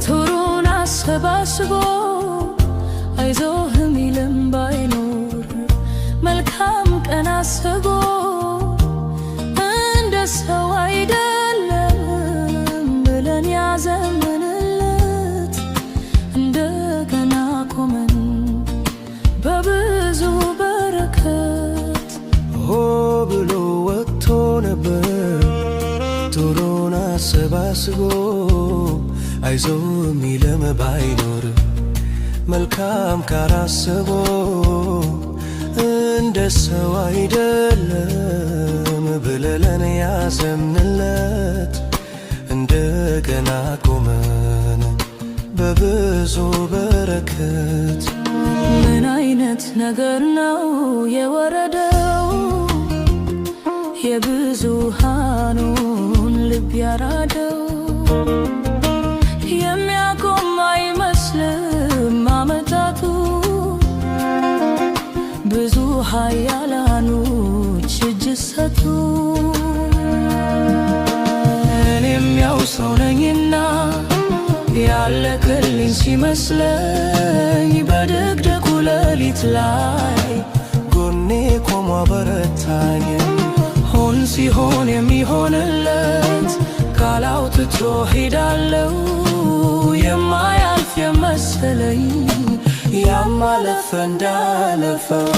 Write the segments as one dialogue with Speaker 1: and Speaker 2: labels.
Speaker 1: ቶሮን አሰባስቦ አይዞህ ሚልም ባይኖር መልካም ቀን አስቦ እንደ ሰው አይደለም ብለን ያዘመንለት እንደገና ቆመን በብዙ በረከት
Speaker 2: ሆ ብሎ ወጥቶ ነበር ቶሮን አሰባስቦ አይዞ ሚለም ባይኖር መልካም ካላሰቦ እንደ ሰው አይደለም ብለን ያዘምንለት እንደገና ቆመን በብዙ በረከት።
Speaker 1: ምን አይነት ነገር ነው የወረደው የብዙሃኑን ልብ ያራደው? የሚያቆም አይመስልም አመታቱ ብዙ ኃያላኖች እጅ ሰጡ። እኔም ያው ሰው ነኝና ያለቀልኝ ሲመስለኝ በድቅድቁ ሌሊት ላይ
Speaker 2: ጎኔ ቆሞ አበረታኝ።
Speaker 1: ሆን ሲሆን የሚሆንለት ቃል አውጥቶ ሄዳለው የማያልፍ የመሰለኝ ያማለፈ እንዳለፈው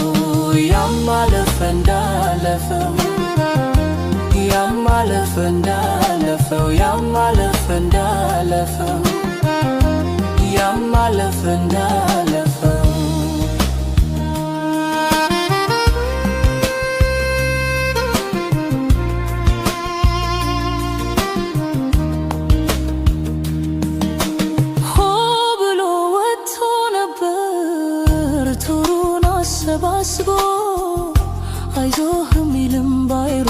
Speaker 1: ያማለፈ እንዳለፈው ያማለፈ እንዳለፈው ያማለፈ እንዳለፈው ያማለፈ እንዳለፈው አሰባስቦ አይዞህ ሚልም ባይሮ